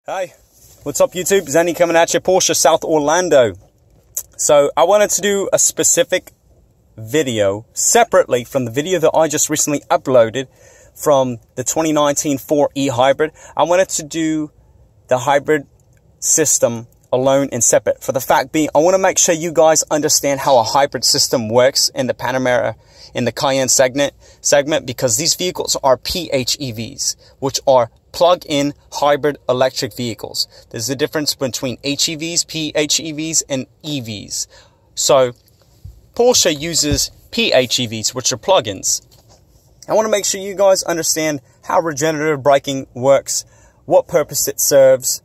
Hi, what's up YouTube? Zenny coming at you, Porsche South Orlando. So I wanted to do a specific video separately from the video that I just recently uploaded from the 2019 4 E Hybrid. I wanted to do the hybrid system alone and separate. For the fact being, I want to make sure you guys understand how a hybrid system works in the Panamera, in the Cayenne segment, because these vehicles are PHEVs, which are plug-in hybrid electric vehicles. There's a difference between HEVs, PHEVs, and EVs. So Porsche uses PHEVs, which are plug-ins. I want to make sure you guys understand how regenerative braking works, what purpose it serves,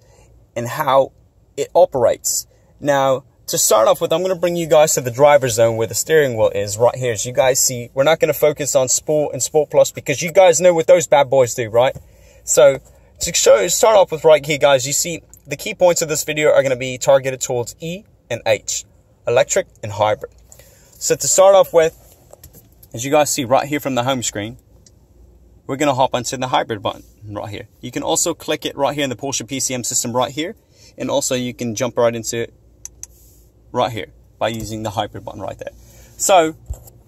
and how it operates. Now, to start off with, I'm going to bring you guys to the driver's zone where the steering wheel is right here. As you guys see, we're not going to focus on Sport and Sport Plus because you guys know what those bad boys do, right? So to start off with right here, guys, you see the key points of this video are going to be targeted towards E and H, electric and hybrid. So to start off with, as you guys see right here from the home screen, we're going to hop onto the hybrid button right here. You can also click it right here in the Porsche PCM system right here. And also you can jump right into it right here by using the hybrid button right there. So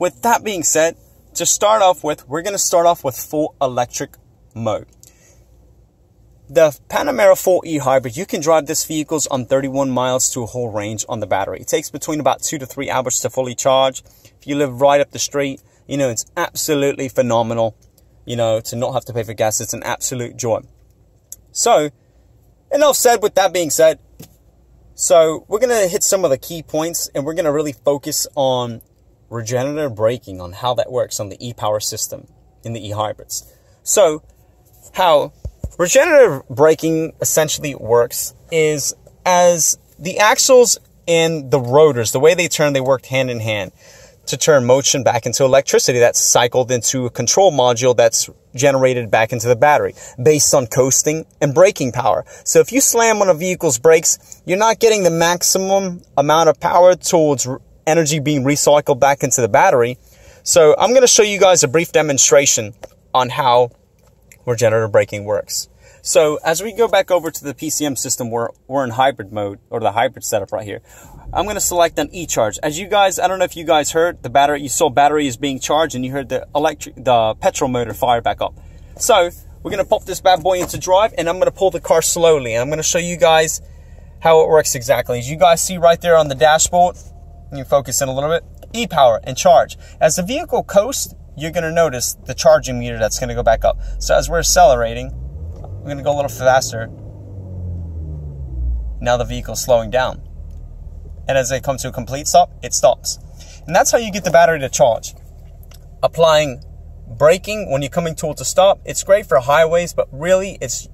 with that being said, to start off with, we're going to start off with full electric mode. The Panamera 4E Hybrid, you can drive this vehicles on 31 miles to a whole range on the battery. It takes between about 2 to 3 hours to fully charge. If you live right up the street, you know, it's absolutely phenomenal, you know, to not have to pay for gas. It's an absolute joy. So, enough said with that being said. So, we're going to hit some of the key points, and we're going to really focus on regenerative braking, on how that works on the E Power system in the E Hybrids. So, how regenerative braking essentially works is as the axles and the rotors, the way they turn, they work hand in hand to turn motion back into electricity that's cycled into a control module that's generated back into the battery based on coasting and braking power. So if you slam on a vehicle's brakes, you're not getting the maximum amount of power towards energy being recycled back into the battery. So I'm going to show you guys a brief demonstration on how regenerative braking works. So as we go back over to the PCM system, we're in hybrid mode, or the hybrid setup right here. I'm going to select an E-charge. As you guys, I don't know if you guys heard the battery, you saw battery is being charged and you heard the petrol motor fire back up. So we're going to pop this bad boy into drive, and I'm going to pull the car slowly, and I'm going to show you guys how it works exactly. As you guys see right there on the dashboard, you focus in a little bit, E-Power and charge. As the vehicle coasts, you're going to notice the charging meter that's going to go back up. So as we're accelerating, we're going to go a little faster. Now the vehicle's slowing down. And as they come to a complete stop, it stops. And that's how you get the battery to charge. Applying braking when you're coming towards a stop, it's great for highways, but really it's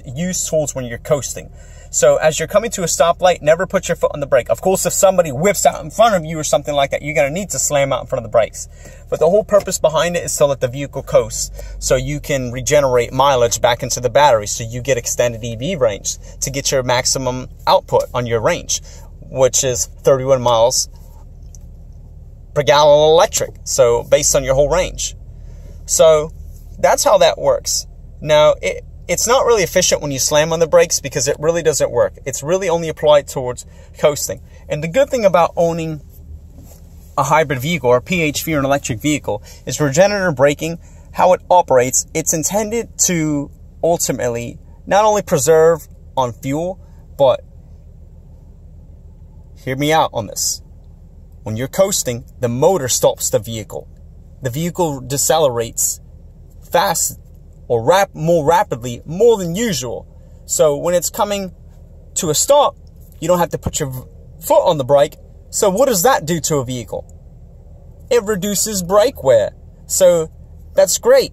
used towards when you're coasting. So as you're coming to a stoplight, never put your foot on the brake. Of course, if somebody whips out in front of you or something like that, you're going to need to slam out in front of the brakes. But the whole purpose behind it is to let the vehicle coast so you can regenerate mileage back into the battery, so you get extended EV range to get your maximum output on your range, which is 31 miles per gallon electric. So based on your whole range. So that's how that works. Now, it's not really efficient when you slam on the brakes because it really doesn't work. It's really only applied towards coasting. And the good thing about owning a hybrid vehicle or a PHEV or an electric vehicle is regenerative braking, how it operates. It's intended to ultimately not only preserve on fuel, but hear me out on this. When you're coasting, the motor stops the vehicle. The vehicle decelerates fast or more rapidly, more than usual. So when it's coming to a stop, you don't have to put your foot on the brake. So what does that do to a vehicle? It reduces brake wear. So that's great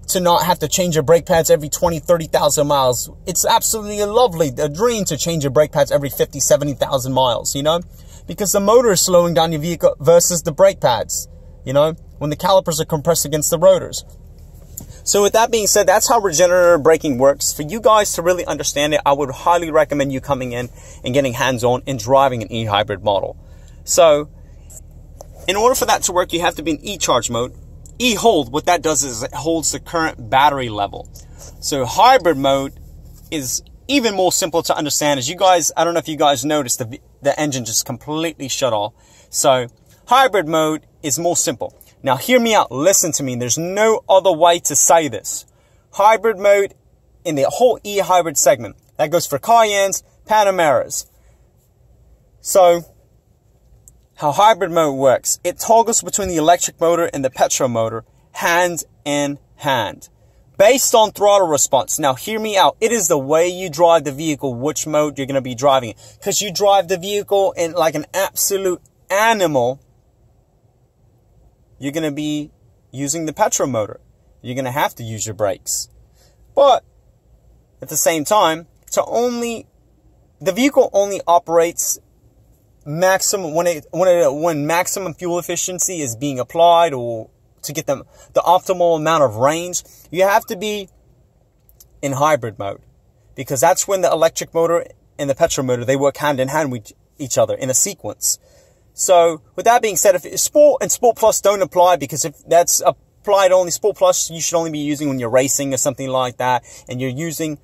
to not have to change your brake pads every 20, 30,000 miles. It's absolutely a dream to change your brake pads every 50, 70,000 miles, you know? Because the motor is slowing down your vehicle versus the brake pads, you know, when the calipers are compressed against the rotors. So with that being said, that's how regenerative braking works. For you guys to really understand it, I would highly recommend you coming in and getting hands-on and driving an e-hybrid model. So in order for that to work, you have to be in E-charge mode. E-hold, what that does is it holds the current battery level. So hybrid mode is even more simple to understand is, you guys, I don't know if you guys noticed, the engine just completely shut off. So hybrid mode is more simple. Now hear me out, listen to me. There's no other way to say this. Hybrid mode in the whole e-hybrid segment, that goes for Cayennes, Panameras. So how hybrid mode works, it toggles between the electric motor and the petrol motor hand in hand, based on throttle response. Now hear me out, it is the way you drive the vehicle, which mode you're going to be driving it. Because you drive the vehicle in like an absolute animal, you're going to be using the petrol motor. You're going to have to use your brakes. But at the same time, the vehicle only operates maximum when maximum fuel efficiency is being applied, or to get the optimal amount of range, you have to be in hybrid mode, because that's when the electric motor and the petrol motor, they work hand in hand with each other in a sequence. So with that being said, if Sport and Sport Plus don't apply, because if that's applied only, Sport Plus you should only be using when you're racing or something like that, and you're using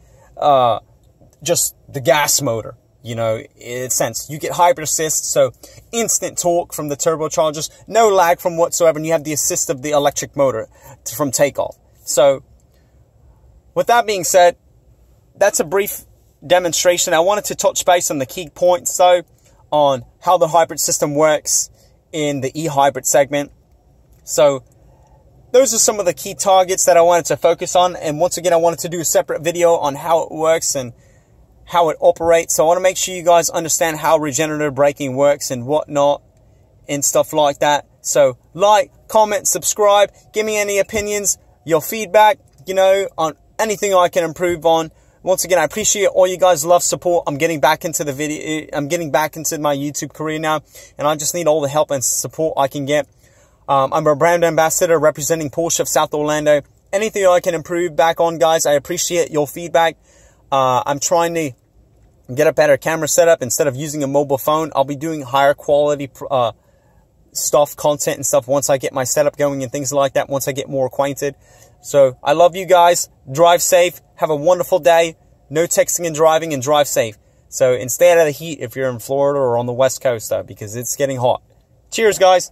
just the gas motor. You know, in a sense, you get hybrid assist, so instant torque from the turbochargers, no lag from whatsoever, and you have the assist of the electric motor from takeoff. So with that being said, that's a brief demonstration. I wanted to touch base on the key points, though, on how the hybrid system works in the e-hybrid segment. So those are some of the key targets that I wanted to focus on. And once again, I wanted to do a separate video on how it works and how it operates. So I want to make sure you guys understand how regenerative braking works and whatnot and stuff like that. So like, comment, subscribe, give me any opinions, your feedback, you know, on anything I can improve on. Once again, I appreciate all you guys' love, support. I'm getting back into I'm getting back into my YouTube career now, and I just need all the help and support I can get. I'm a brand ambassador representing Porsche of South Orlando. Anything I can improve back on, guys, I appreciate your feedback. I'm trying to get a better camera setup. Instead of using a mobile phone, I'll be doing higher quality content and stuff once I get my setup going and things like that, once I get more acquainted. So I love you guys. Drive safe. Have a wonderful day. No texting and driving, and drive safe. So, and stay out of the heat if you're in Florida or on the West Coast, though, because it's getting hot. Cheers, guys.